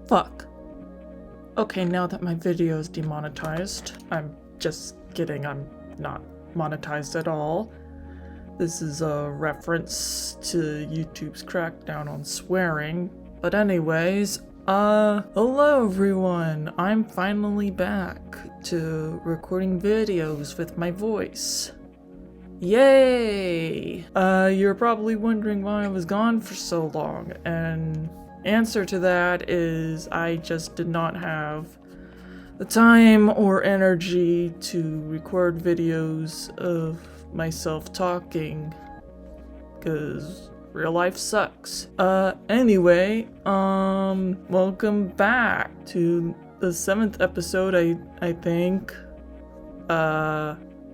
Fuck. Okay, now that my video is demonetized, I'm just kidding, I'm not monetized at all. This is a reference to YouTube's crackdown on swearing. But anyways, hello everyone! I'm finally back to recording videos with my voice. Yay! You're probably wondering why I was gone for so long, and answer to that is I just did not have the time or energy to record videos of myself talking, because real life sucks. Anyway, welcome back to the 7th episode, I think.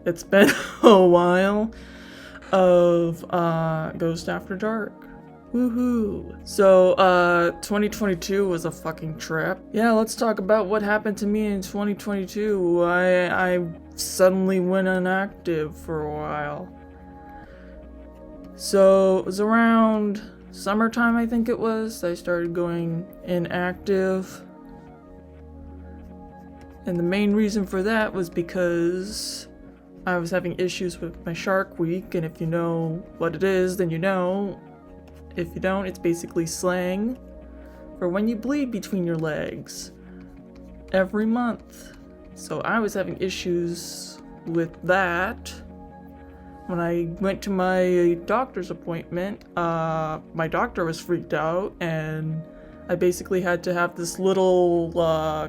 It's been a while of, Ghost After Dark. Woohoo! So, 2022 was a fucking trip. Yeah, let's talk about what happened to me in 2022. I suddenly went inactive for a while. So, it was around summertime, I think it was, I started going inactive. And the main reason for that was because I was having issues with my Shark Week, and if you know what it is, then you know. If you don't, it's basically slang for when you bleed between your legs every month. So I was having issues with that. When I went to my doctor's appointment, my doctor was freaked out, and I basically had to have this little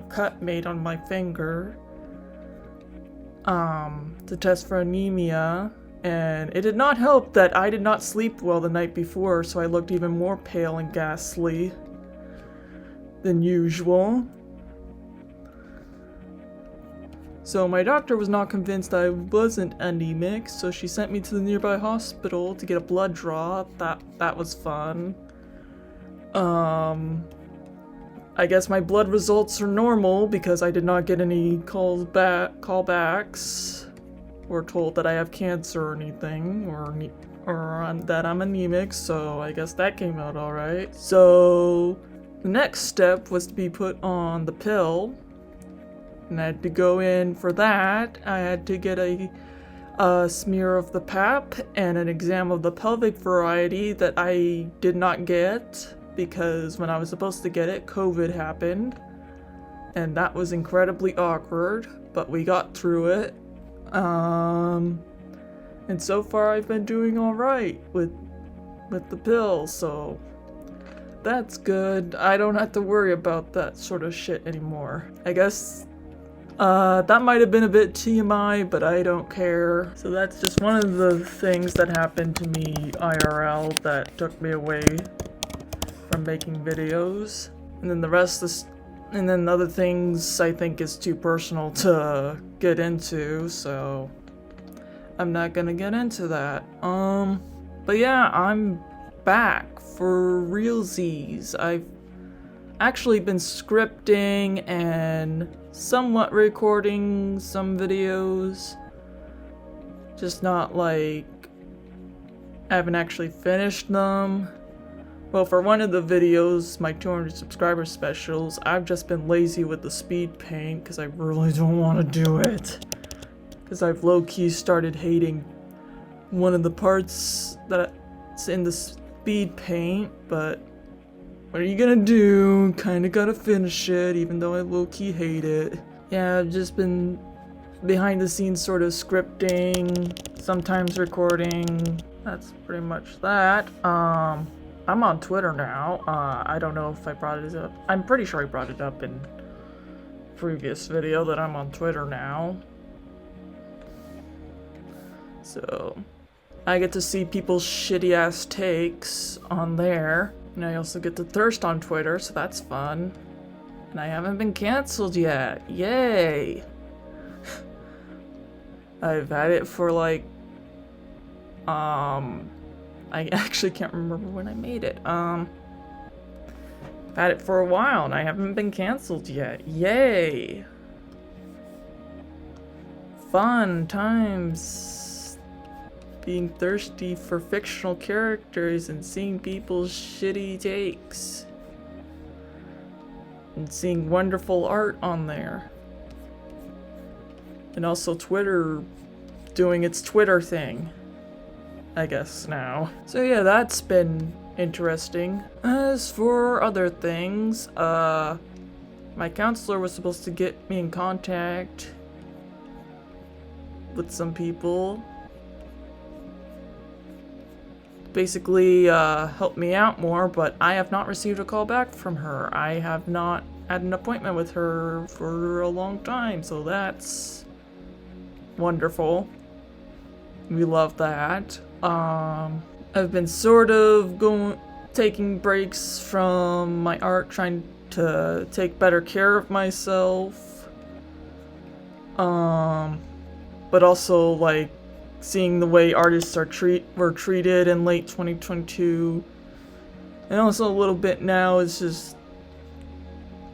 cut made on my finger to test for anemia. And it did not help that I did not sleep well the night before, so I looked even more pale and ghastly than usual. So my doctor was not convinced I wasn't anemic, so she sent me to the nearby hospital to get a blood draw. That was fun. I guess my blood results are normal because I did not get any callbacks. Or told that I have cancer or anything, or that I'm anemic, so I guess that came out alright. So the next step was to be put on the pill, and I had to go in for that. I had to get a smear of the pap and an exam of the pelvic variety that I did not get because when I was supposed to get it, COVID happened, and that was incredibly awkward, but we got through it. And so far I've been doing alright with the pill, so that's good. I don't have to worry about that sort of shit anymore. I guess, that might have been a bit TMI, but I don't care. So that's just one of the things that happened to me IRL that took me away from making videos. And then the rest is and then other things I think is too personal to get into, so I'm not gonna get into that. But yeah, I'm back for realsies. I've actually been scripting and somewhat recording some videos, just not like I haven't actually finished them. Well, for one of the videos, my 200 subscriber specials, I've just been lazy with the speed paint because I really don't want to do it. Because I've low-key started hating one of the parts that's in the speed paint, but what are you gonna do? Kinda gotta finish it, even though I low-key hate it. Yeah, I've just been behind the scenes sort of scripting, sometimes recording. That's pretty much that. I'm on Twitter now. I don't know if I brought it up. I'm pretty sure I brought it up in previous video that I'm on Twitter now. So I get to see people's shitty ass takes on there. And I also get to thirst on Twitter, so that's fun. And I haven't been canceled yet. Yay! I've had it for like I actually can't remember when I made it. I've had it for a while and I haven't been canceled yet. Yay! Fun times being thirsty for fictional characters and seeing people's shitty takes. and seeing wonderful art on there. And also Twitter doing its Twitter thing, I guess now. So yeah, that's been interesting. As for other things, my counselor was supposed to get me in contact with some people. Basically, help me out more, but I have not received a call back from her. I have not had an appointment with her for a long time, so that's wonderful. We love that. I've been sort of taking breaks from my art, trying to take better care of myself. But also like seeing the way artists were treated in late 2022, and also a little bit now is just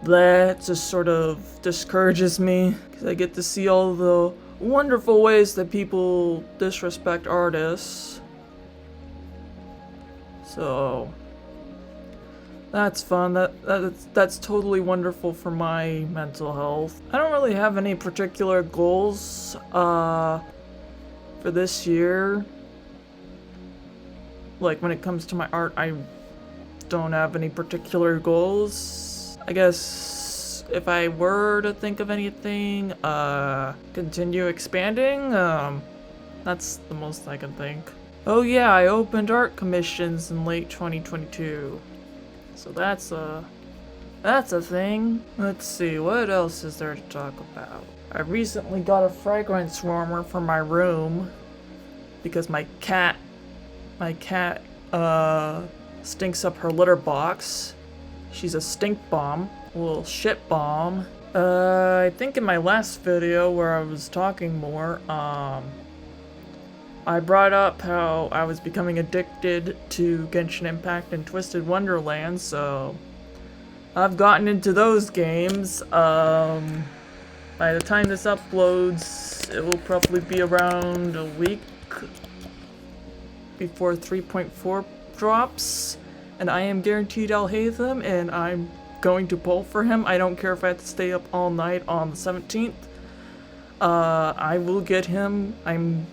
that just sort of discourages me because I get to see all the wonderful ways that people disrespect artists. So that's fun. That's totally wonderful for my mental health. I don't really have any particular goals for this year. Like when it comes to my art, I don't have any particular goals. I guess if I were to think of anything, continue expanding. That's the most I can think. Oh yeah, I opened art commissions in late 2022. So that's a thing. Let's see, what else is there to talk about? I recently got a fragrance warmer for my room because my cat stinks up her litter box. She's a stink bomb, a little shit bomb. I think in my last video where I was talking more, I brought up how I was becoming addicted to Genshin Impact and Twisted Wonderland, so I've gotten into those games. By the time this uploads, it will probably be around a week before 3.4 drops, and I am guaranteed I'll hate them, and I'm going to pull for him. I don't care if I have to stay up all night on the 17th. I will get him. I'm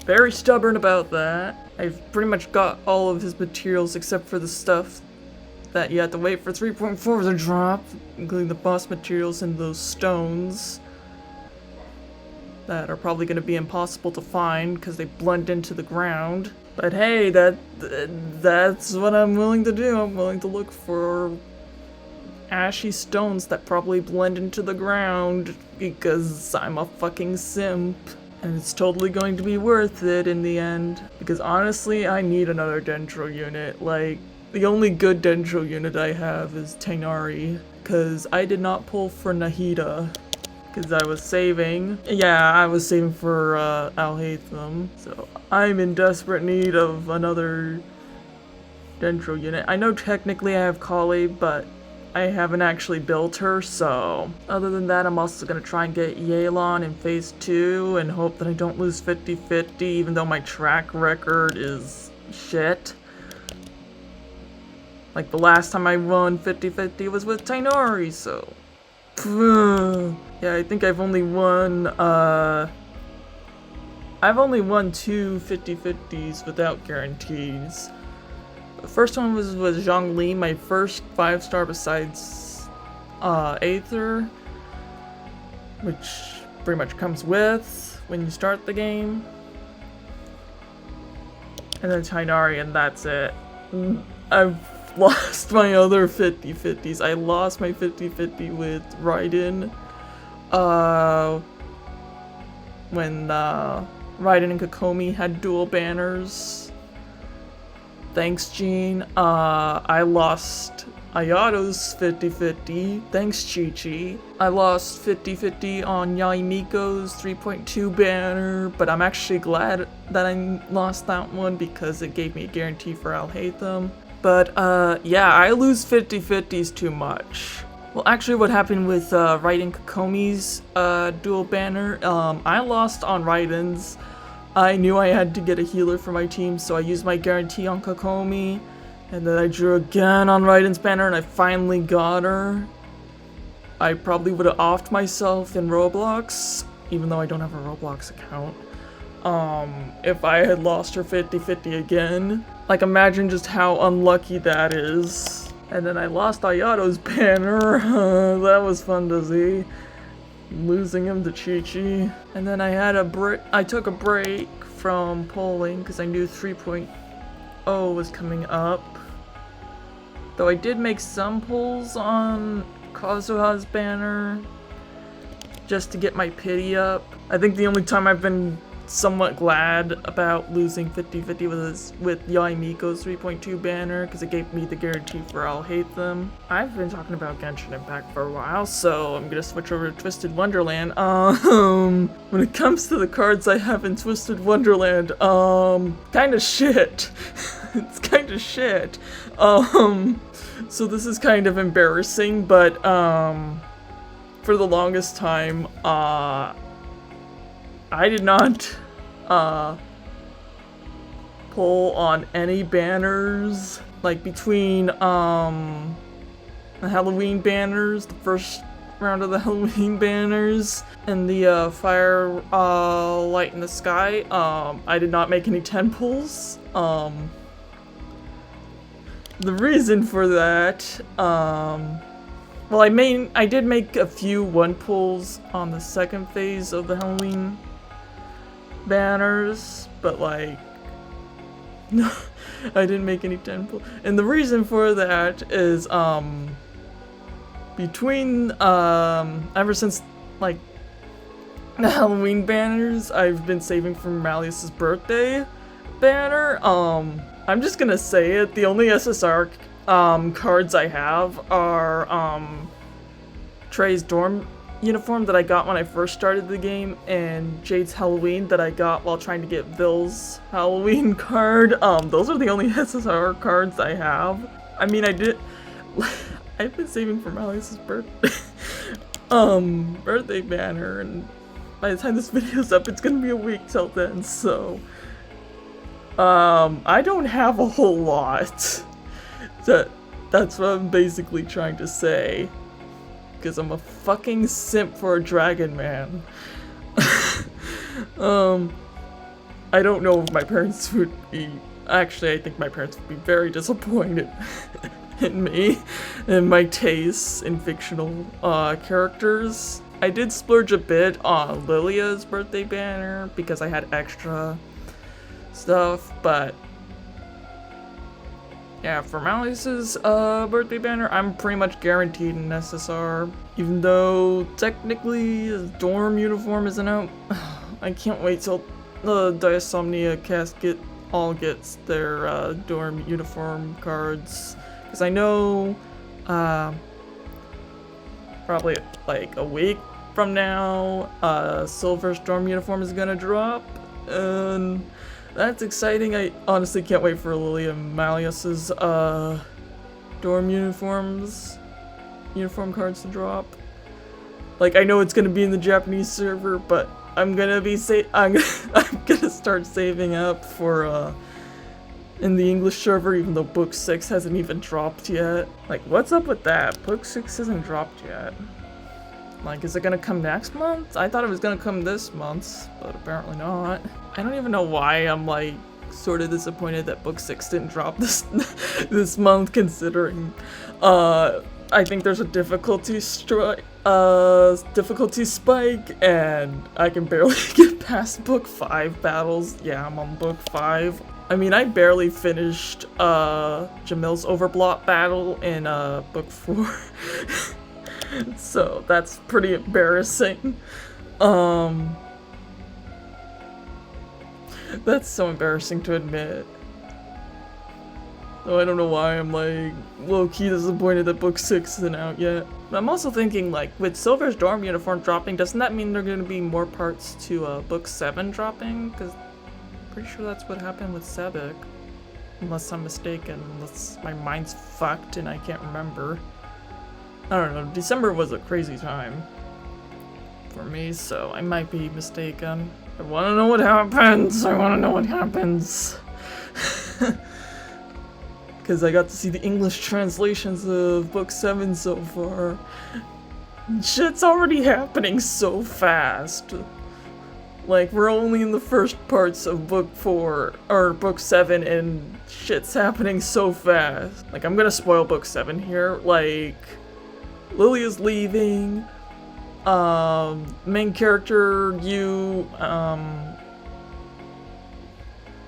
very stubborn about that. I've pretty much got all of his materials except for the stuff that you have to wait for 3.4 to drop, including the boss materials and those stones that are probably going to be impossible to find because they blend into the ground. But hey, that's what I'm willing to do. I'm willing to look for ashy stones that probably blend into the ground because I'm a fucking simp. And it's totally going to be worth it in the end. Because honestly, I need another Dendro unit. Like, the only good Dendro unit I have is Tainari. Because I did not pull for Nahida. Because I was saving. Yeah, I was saving for Alhaitham. So I'm in desperate need of another Dendro unit. I know technically I have Kali, but I haven't actually built her, so other than that, I'm also gonna try and get Yelan in phase 2 and hope that I don't lose 50-50, even though my track record is shit. Like the last time I won 50-50 was with Tainari, so yeah, I think I've only won 2 50-50s without guarantees. The first one was Zhongli, my first 5-star besides Aether, which pretty much comes with when you start the game. And then Tainari, and that's it. I've lost my other 50-50s. I lost my 50-50 with Raiden. When Raiden and Kokomi had dual banners. Thanks, Gene. I lost Ayato's 50-50. Thanks, Chi-Chi. I lost 50-50 on Yaimiko's 3.2 banner, but I'm actually glad that I lost that one because it gave me a guarantee for Alhaitham. But, yeah, I lose 50-50s too much. Well, actually, what happened with Raiden Kokomi's dual banner, I lost on Raiden's. I knew I had to get a healer for my team, so I used my guarantee on Kokomi, and then I drew again on Raiden's banner, and I finally got her. I probably would have offed myself in Roblox, even though I don't have a Roblox account. If I had lost her 50-50 again. Like, imagine just how unlucky that is. And then I lost Ayato's banner. That was fun to see. Losing him to Chi-Chi. And then I took a break from polling because I knew 3.0 was coming up. Though I did make some polls on Kazuha's banner just to get my pity up. I think the only time I've been somewhat glad about losing 50-50 was with Yai Miko's 3.2 banner because it gave me the guarantee for I'll hate them. I've been talking about Genshin Impact for a while, so I'm gonna switch over to Twisted Wonderland. When it comes to the cards I have in Twisted Wonderland, kinda shit. It's kinda shit. So this is kind of embarrassing, but for the longest time, I did not pull on any banners, like between the Halloween banners, the first round of the Halloween banners, and the Fire Light in the Sky. I did not make any 10 pulls. The reason for that, well, I did make a few 1 pulls on the second phase of the Halloween banners, but like, no, I didn't make any 10 pulls. And the reason for that is, between, ever since, like, the Halloween banners, I've been saving for Malleus's birthday banner. I'm just gonna say it, the only SSR cards I have are Trey's dorm uniform that I got when I first started the game, and Jade's Halloween that I got while trying to get Vill's Halloween card. Those are the only SSR cards I have. I mean, I've been saving for Malleus's birthday banner, and by the time this video's up, it's gonna be a week till then, so I don't have a whole lot. That's what I'm basically trying to say. Because I'm a fucking simp for a Dragon Man. I don't know if my parents would be... Actually, I think my parents would be very disappointed in me and my tastes in fictional characters. I did splurge a bit on Lilia's birthday banner because I had extra stuff, but yeah, for Malleus's birthday banner, I'm pretty much guaranteed an SSR. Even though technically his dorm uniform isn't out. I can't wait till the Diasomnia cast all gets their dorm uniform cards. Because I know probably like a week from now, Silver's dorm uniform is gonna drop. And that's exciting. I honestly can't wait for Lilia and Malleus's dorm uniform cards to drop. Like, I know it's gonna be in the Japanese server, but I'm gonna start saving up for in the English server, even though Book 6 hasn't even dropped yet. Like, what's up with that? Book 6 hasn't dropped yet. Like, is it gonna come next month? I thought it was gonna come this month, but apparently not. I don't even know why I'm, like, sort of disappointed that Book 6 didn't drop this month, considering, I think there's a difficulty spike, and I can barely get past Book 5 battles. Yeah, I'm on Book 5. I mean, I barely finished, Jamil's Overblot battle in, Book 4. So that's pretty embarrassing. That's so embarrassing to admit. So I don't know why I'm like low-key disappointed that Book 6 isn't out yet. But I'm also thinking, like, with Silver's dorm uniform dropping, doesn't that mean there are gonna be more parts to Book 7 dropping? Because I'm pretty sure that's what happened with Sebek. Unless I'm mistaken, unless my mind's fucked and I can't remember. I don't know, December was a crazy time for me, so I might be mistaken. I wanna know what happens! I wanna know what happens! Because I got to see the English translations of Book 7 so far. Shit's already happening so fast. Like, we're only in the first parts of book 4, or book 7, and shit's happening so fast. Like, I'm gonna spoil book 7 here. Like, Lily is leaving. Main character, you,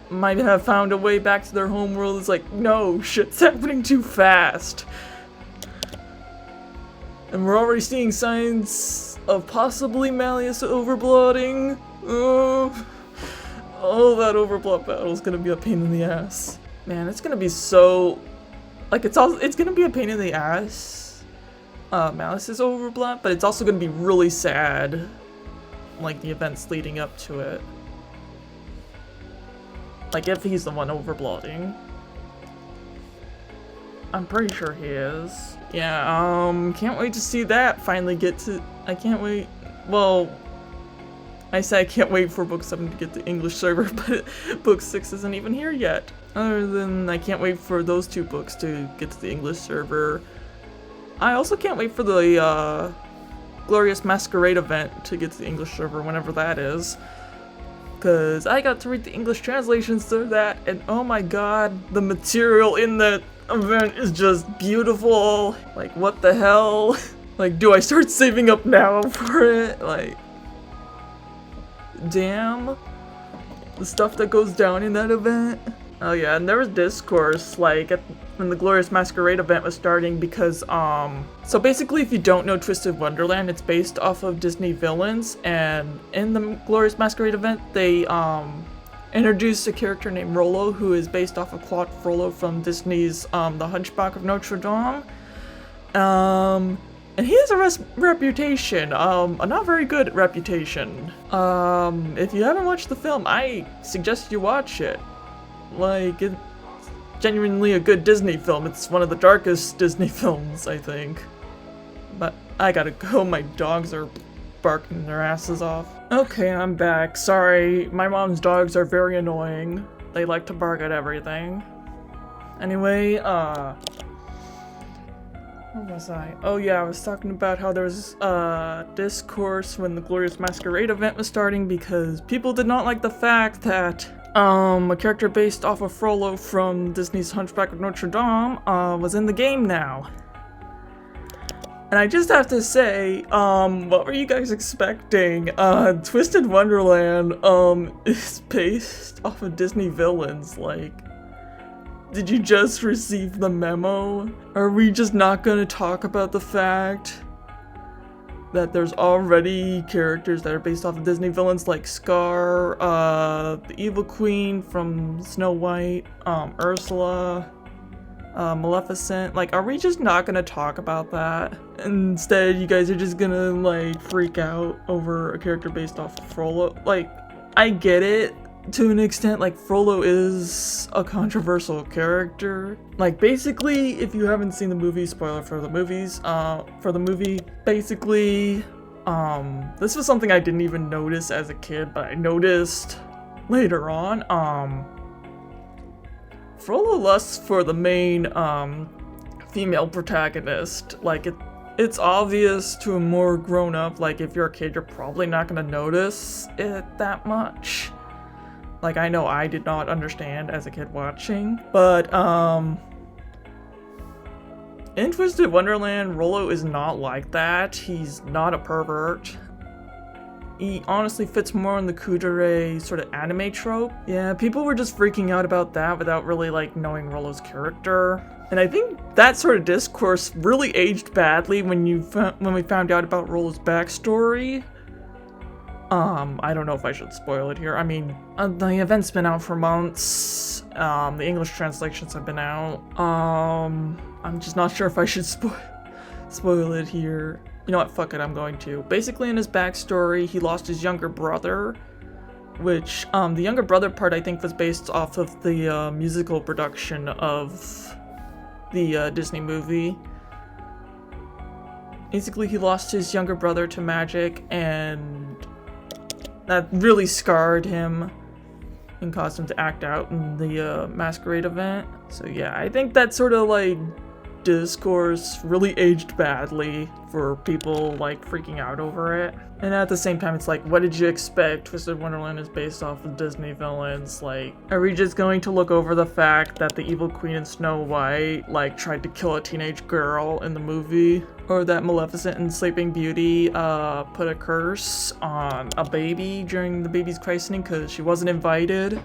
might have found a way back to their homeworld. It's like, no, shit's happening too fast. And we're already seeing signs of possibly Malleus overbloating. Oh, that overbloat battle is gonna be a pain in the ass. Man, it's gonna be so... Like, it's gonna be a pain in the ass. Malleus is overbloat, but it's also gonna be really sad. Like, the events leading up to it. Like, if he's the one overbloating. I'm pretty sure he is. Yeah, can't wait to see that finally get to... I can't wait... Well... I say I can't wait for book 7 to get to English server, but book 6 isn't even here yet. Other than I can't wait for those 2 books to get to the English server. I also can't wait for the, Glorious Masquerade event to get to the English server, whenever that is. Because I got to read the English translations to that, and oh my god, the material in that event is just beautiful. Like, what the hell? Like, do I start saving up now for it? Like, damn. The stuff that goes down in that event. Oh yeah, and there was discourse, like, when the Glorious Masquerade event was starting because, so basically if you don't know Twisted Wonderland, it's based off of Disney villains, and in the Glorious Masquerade event, they, introduced a character named Rollo, who is based off of Claude Frollo from Disney's, The Hunchback of Notre Dame. And he has a reputation, a not very good reputation. If you haven't watched the film, I suggest you watch it. Like, it's genuinely a good Disney film. It's one of the darkest Disney films, I think. But I gotta go, my dogs are barking their asses off. Okay, I'm back. Sorry, my mom's dogs are very annoying. They like to bark at everything. Anyway, where was I? Oh yeah, I was talking about how there was discourse when the Glorious Masquerade event was starting because people did not like the fact that a character based off of Frollo from Disney's Hunchback of Notre Dame was in the game now. And I just have to say, what were you guys expecting? Twisted Wonderland is based off of Disney villains, like, did you just receive the memo? Are we just not gonna talk about the fact that there's already characters that are based off of Disney villains like Scar, the Evil Queen from Snow White, Ursula, Maleficent? Like, are we just not gonna talk about that? Instead, you guys are just gonna, like, freak out over a character based off of Frollo? Like, I get it. To an extent, like, Frollo is a controversial character. Like, basically, if you haven't seen the movie, spoiler for the movie, basically, this was something I didn't even notice as a kid, but I noticed later on, Frollo lusts for the main, female protagonist. Like, it's obvious to a more grown-up, like, if you're a kid, you're probably not gonna notice it that much. Like, I know I did not understand as a kid watching, but, in Twisted Wonderland, Rollo is not like that. He's not a pervert. He honestly fits more in the kudere sort of anime trope. Yeah, people were just freaking out about that without really, like, knowing Rollo's character. And I think that sort of discourse really aged badly when we found out about Rollo's backstory. I don't know if I should spoil it here. I mean, the event's been out for months. The English translations have been out. I'm just not sure if I should spoil it here. You know what, fuck it, I'm going to. Basically, in his backstory, he lost his younger brother, which, the younger brother part I think was based off of the, musical production of the, Disney movie. Basically, he lost his younger brother to magic, and that really scarred him and caused him to act out in the Masquerade event. So yeah, I think that sort of, like, discourse really aged badly for people like freaking out over it. And at the same time, it's like, what did you expect? Twisted Wonderland is based off of Disney villains. Like, are we just going to look over the fact that the evil queen in Snow White like tried to kill a teenage girl in the movie? Or that Maleficent in Sleeping Beauty put a curse on a baby during the baby's christening because she wasn't invited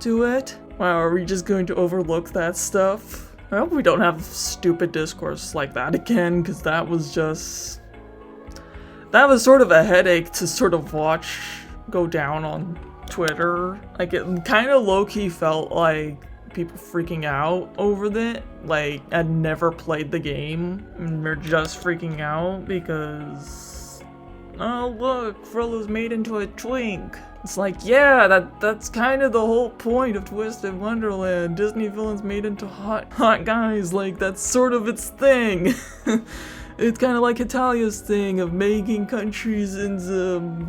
to it? Wow, are we just going to overlook that stuff? I hope we don't have stupid discourse like that again, because that was sort of a headache to sort of watch go down on Twitter. Like, it kind of low-key felt like people freaking out over it. Like, I'd never played the game, and they're just freaking out because, oh look, Frollo's made into a twink. It's like, yeah, that's kind of the whole point of Twisted Wonderland. Disney villains made into hot guys. Like, that's sort of its thing. It's kind of like Italia's thing of making countries into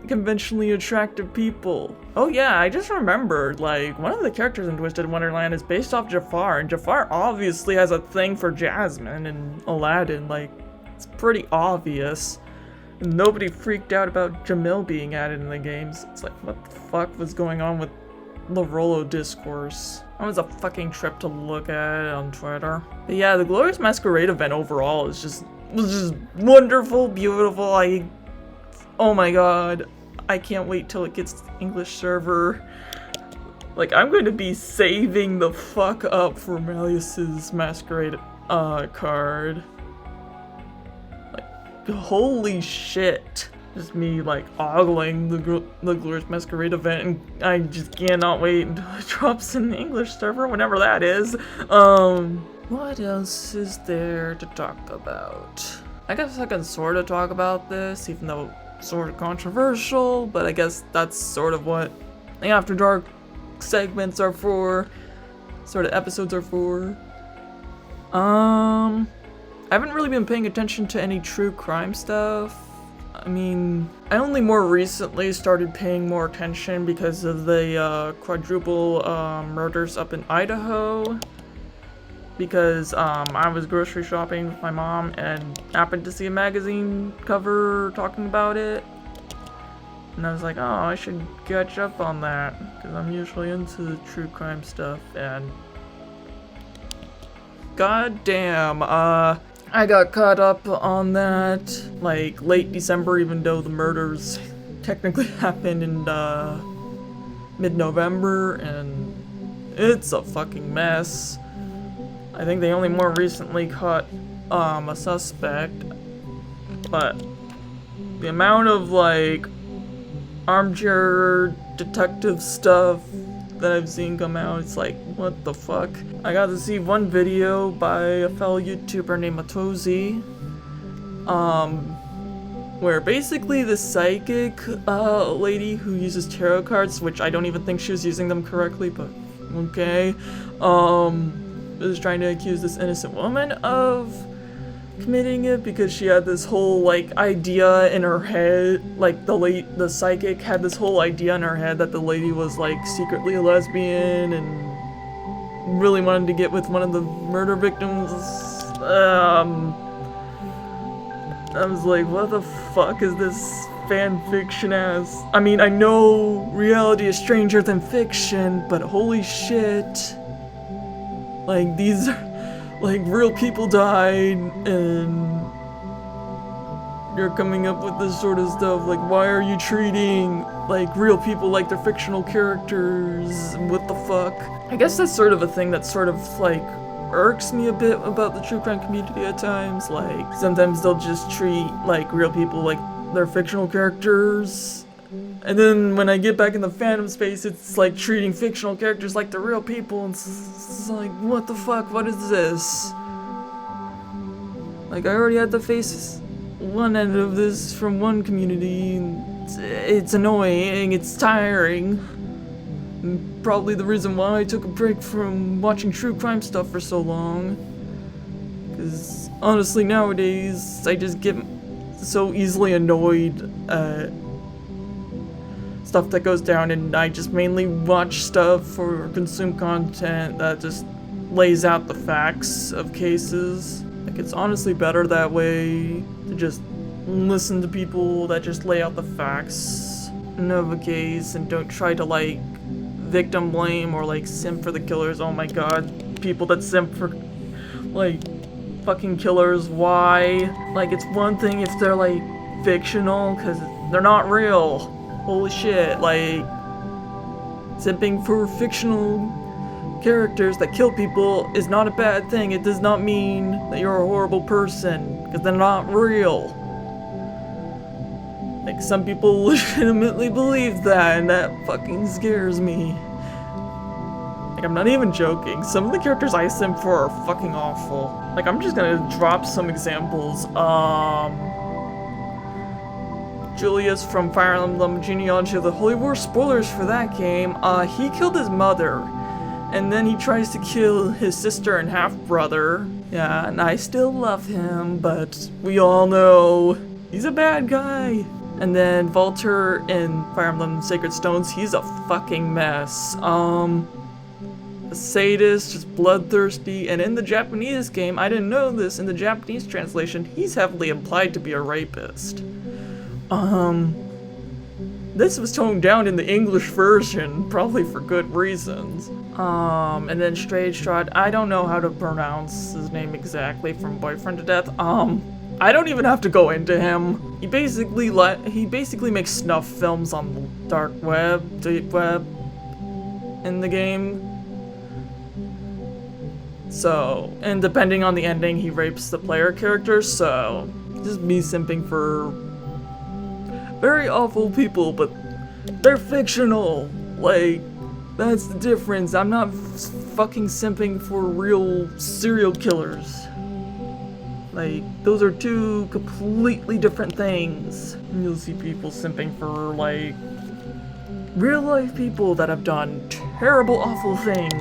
conventionally attractive people. Oh yeah, I just remembered, like, one of the characters in Twisted Wonderland is based off Jafar, and Jafar obviously has a thing for Jasmine and Aladdin. Like, it's pretty obvious. Nobody freaked out about Jamil being added in the games. It's like, what the fuck was going on with the Rolo discourse? That was a fucking trip to look at on Twitter. But yeah, the Glorious Masquerade event overall was just wonderful, beautiful. Oh my god, I can't wait till it gets to the English server. Like, I'm going to be saving the fuck up for Malleus's Masquerade card. Holy shit. Just me, like, ogling the Glorious Masquerade event, and I just cannot wait until it drops in the English server, whenever that is. What else is there to talk about? I guess I can sort of talk about this, even though it's sort of controversial, but I guess that's sort of what the After Dark segments are for, sort of episodes are for. I haven't really been paying attention to any true crime stuff. I mean, I only more recently started paying more attention because of the quadruple murders up in Idaho. Because I was grocery shopping with my mom and happened to see a magazine cover talking about it. And I was like, oh, I should catch up on that, because I'm usually into the true crime stuff, and god damn, I got caught up on that, like, late December, even though the murders technically happened in, mid-November, and it's a fucking mess. I think they only more recently caught, a suspect, but the amount of, like, armchair detective stuff that I've seen come out, it's like, what the fuck? I got to see one video by a fellow YouTuber named Matozi, where basically the psychic lady who uses tarot cards, which I don't even think she was using them correctly, but okay, was trying to accuse this innocent woman of committing it because she had this whole, like, idea in her head, like, the psychic had this whole idea in her head that the lady was, like, secretly a lesbian and really wanted to get with one of the murder victims. I was like, what the fuck is this fan fiction ass? I mean, I know reality is stranger than fiction, but holy shit. Like, these are, like, real people died, and you're coming up with this sort of stuff. Like, why are you treating, like, real people like they're fictional characters? What the fuck? I guess that's sort of a thing that sort of, like, irks me a bit about the true crime community at times. Like, sometimes they'll just treat, like, real people like they're fictional characters. And then when I get back in the fandom space, it's like treating fictional characters like they're real people, and it's like, what the fuck, what is this? Like, I already had to face one end of this from one community, and it's annoying, it's tiring. And probably the reason why I took a break from watching true crime stuff for so long. Because honestly, nowadays, I just get so easily annoyed at stuff that goes down, and I just mainly watch stuff or consume content that just lays out the facts of cases. Like, it's honestly better that way to just listen to people that just lay out the facts of a case and don't try to, like, victim blame or, like, simp for the killers. Oh my god, people that simp for, like, fucking killers, why? Like, it's one thing if they're, like, fictional, because they're not real. Holy shit, like, simping for fictional characters that kill people is not a bad thing. It does not mean that you're a horrible person, because they're not real. Like, some people legitimately believe that, and that fucking scares me. Like, I'm not even joking. Some of the characters I simp for are fucking awful. Like, I'm just gonna drop some examples. Julius from Fire Emblem Genealogy of the Holy War, spoilers for that game, he killed his mother. And then he tries to kill his sister and half-brother. Yeah, and I still love him, but we all know he's a bad guy. And then Volter in Fire Emblem Sacred Stones, he's a fucking mess. A sadist, just bloodthirsty, and in the Japanese game, I didn't know this, in the Japanese translation, he's heavily implied to be a rapist. This was toned down in the English version, probably for good reasons. And then Strahd, I don't know how to pronounce his name exactly from Boyfriend to Death. I don't even have to go into him. He basically makes snuff films on the dark web, deep web, in the game. So, and depending on the ending, he rapes the player character, so just me simping for very awful people, but they're fictional. Like, that's the difference. I'm not fucking simping for real serial killers. Like, those are two completely different things. And you'll see people simping for, like, real life people that have done terrible, awful things.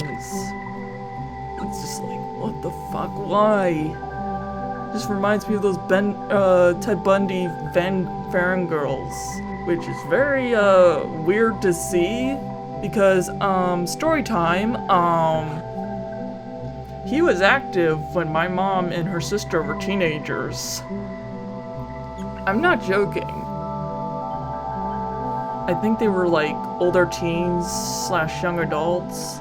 It's just like, what the fuck, why? Just reminds me of those Ted Bundy Van Farren girls, which is very, weird to see, because, story time, he was active when my mom and her sister were teenagers. I'm not joking. I think they were, like, older teens / young adults.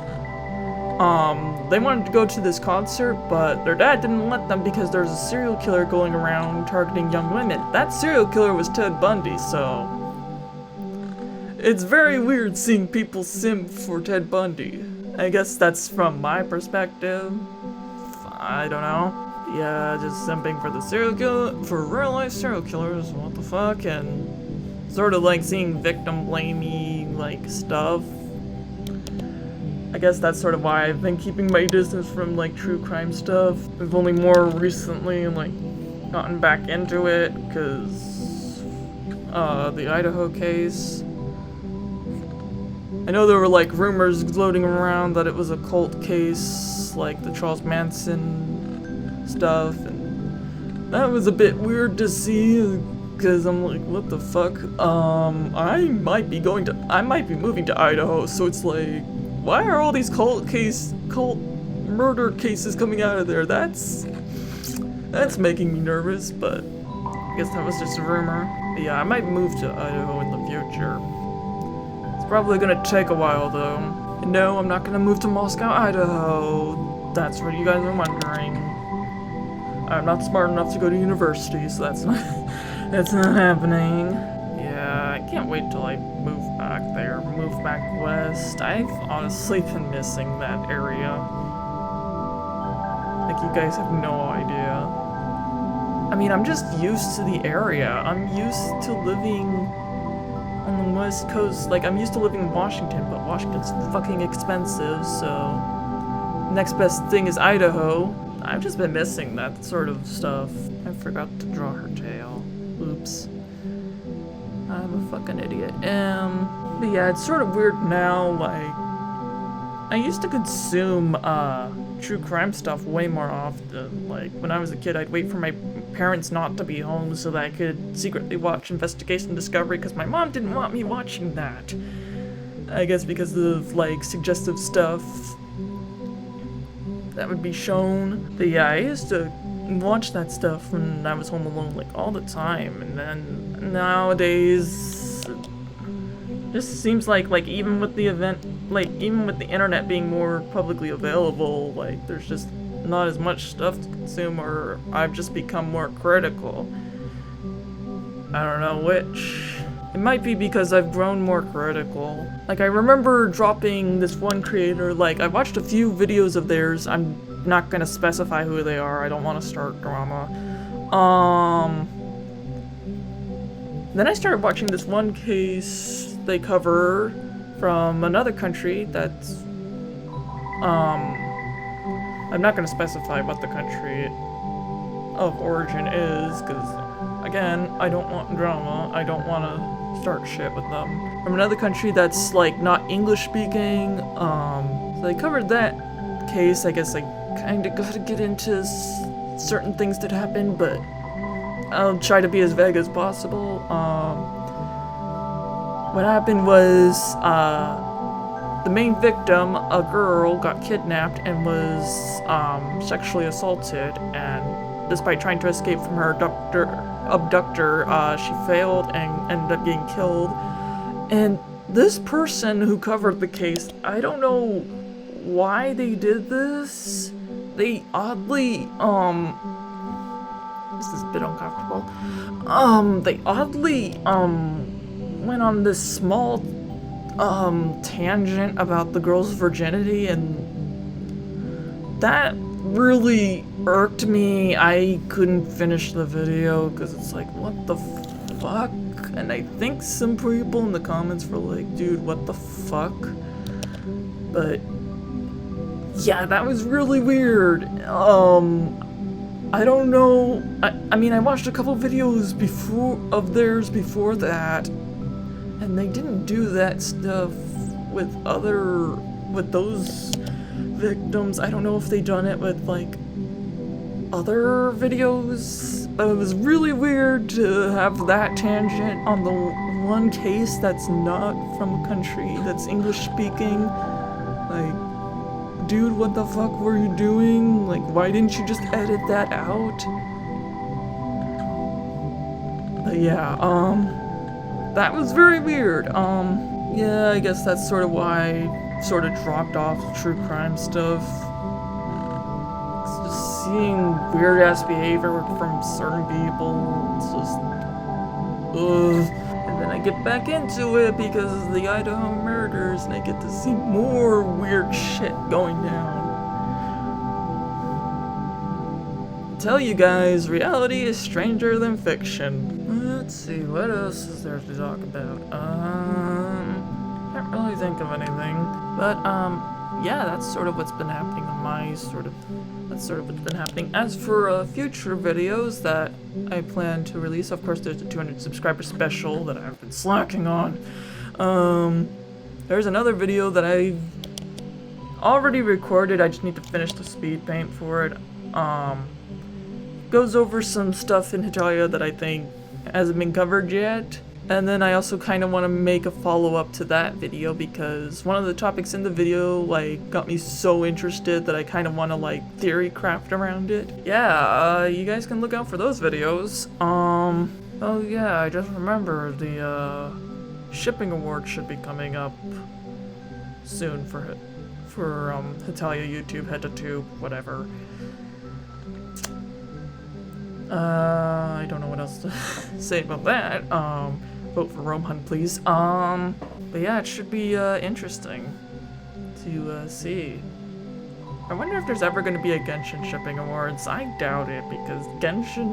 They wanted to go to this concert, but their dad didn't let them because there's a serial killer going around targeting young women. That serial killer was Ted Bundy, so it's very weird seeing people simp for Ted Bundy. I guess that's from my perspective. I don't know. Yeah, just simping for the serial killer, for real life serial killers, what the fuck, and sort of like seeing victim blamey, like, stuff. I guess that's sort of why I've been keeping my distance from, like, true crime stuff. I've only more recently, like, gotten back into it, because, the Idaho case. I know there were, like, rumors floating around that it was a cult case, like the Charles Manson stuff, and that was a bit weird to see, because I'm like, what the fuck? I might be moving to Idaho, so it's like, why are all these cult murder cases coming out of there? That's making me nervous, but I guess that was just a rumor. But yeah, I might move to Idaho in the future. It's probably gonna take a while though. And no, I'm not gonna move to Moscow, Idaho. That's what you guys are wondering. I'm not smart enough to go to university, so that's not happening. Yeah, I can't wait till I move back there, move back west. I've honestly been missing that area. Like, you guys have no idea. I mean, I'm just used to the area. I'm used to living on the west coast. Like, I'm used to living in Washington, but Washington's fucking expensive, so next best thing is Idaho. I've just been missing that sort of stuff. I forgot to draw her tail. Oops. I'm a fucking idiot. But yeah, it's sort of weird now, like, I used to consume, true crime stuff way more often. Like, when I was a kid, I'd wait for my parents not to be home so that I could secretly watch Investigation Discovery, because my mom didn't want me watching that. I guess because of, like, suggestive stuff. that would be shown. But yeah, I used to watch that stuff when I was home alone like all the time, and then nowadays it just seems like even with the even with the internet being more publicly available, like there's just not as much stuff to consume, or I've just become more critical. I don't know which. It might be because I've grown more critical. Like, I remember dropping this one creator, like, I watched a few videos of theirs. I'm not gonna specify who they are, I don't want to start drama. Then I started watching this one case they cover from another country that's, I'm not gonna specify what the country of origin is, because, again, I don't want drama, I don't want to start shit with them. From another country that's like not English speaking. So they covered that case. I guess I kind of gotta get into certain things that happened, but I'll try to be as vague as possible. What happened was the main victim, a girl, got kidnapped and was sexually assaulted, and despite trying to escape from her abductor, she failed and ended up getting killed. And this person who covered the case, I don't know why they did this. They oddly, this is a bit uncomfortable. They oddly, went on this small, tangent about the girl's virginity, and that really irked me. I couldn't finish the video because it's like, what the fuck? And I think some people in the comments were like, dude, what the fuck? But yeah, that was really weird. I don't know. I mean, I watched a couple videos of theirs before that, and they didn't do that stuff with those victims. I don't know if they done it with like other videos, but it was really weird to have that tangent on the one case that's not from a country that's English speaking. Like, dude, what the fuck were you doing? Like, why didn't you just edit that out? But yeah, that was very weird. Yeah, I guess that's sort of why I sort of dropped off true crime stuff. It's just seeing weird ass behavior from certain people. It's just, ugh. And then I get back into it because of the Idaho murders, and I get to see more weird shit going down. I tell you guys, reality is stranger than fiction. Let's see, what else is there to talk about? Can't really think of anything. But, yeah, that's sort of what's been happening on that's sort of what's been happening. As for future videos that I plan to release, of course, there's a 200 subscriber special that I've been slacking on. There's another video that I already recorded, I just need to finish the speed paint for it. Goes over some stuff in Hitalia that I think hasn't been covered yet. And then I also kind of want to make a follow-up to that video because one of the topics in the video like got me so interested that I kind of want to like theory craft around it. Yeah, you guys can look out for those videos. Oh yeah, I just remember the shipping award should be coming up soon for Hitalia YouTube, head to tube, whatever. I don't know what else to say about that. Vote for Rome Hunt, please. But yeah, it should be interesting to see. I wonder if there's ever going to be a Genshin shipping awards. I doubt it because the Genshin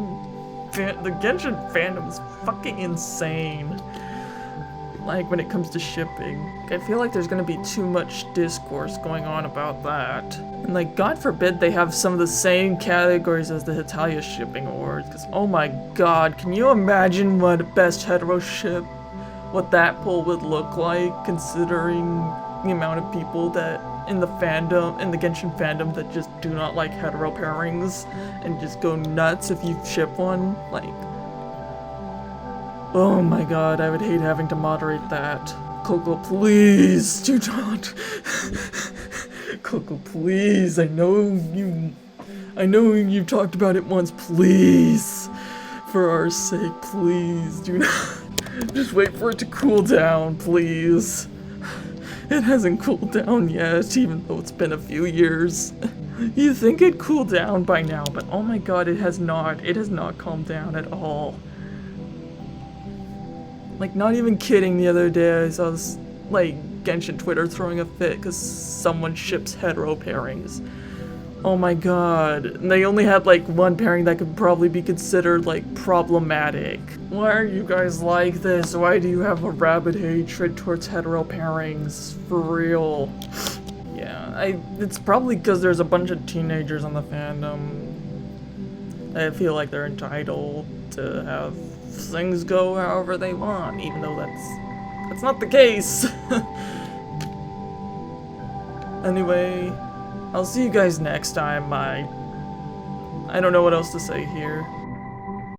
fandom is fucking insane. Like when it comes to shipping, I feel like there's gonna be too much discourse going on about that. And like, God forbid they have some of the same categories as the Hitalia shipping awards, because oh my god, can you imagine what best hetero ship, what that poll would look like, considering the amount of people that in the Genshin fandom that just do not like hetero pairings and just go nuts if you ship one, like, oh my god, I would hate having to moderate that. Coco, please, do not. Coco, please. I know you've talked about it once. Please. For our sake, please. Do not. Just wait for it to cool down, please. It hasn't cooled down yet, even though it's been a few years. You think it'd cool down by now, but oh my god, it has not. It has not calmed down at all. Like, not even kidding, the other day I saw this, like, Genshin Twitter throwing a fit because someone ships hetero pairings. Oh my god. And they only had, like, one pairing that could probably be considered, like, problematic. Why are you guys like this? Why do you have a rabid hatred towards hetero pairings? For real. Yeah, it's probably because there's a bunch of teenagers on the fandom. I feel like they're entitled to have things go however they want, even though that's not the case. Anyway, I'll see you guys next time. I don't know what else to say here.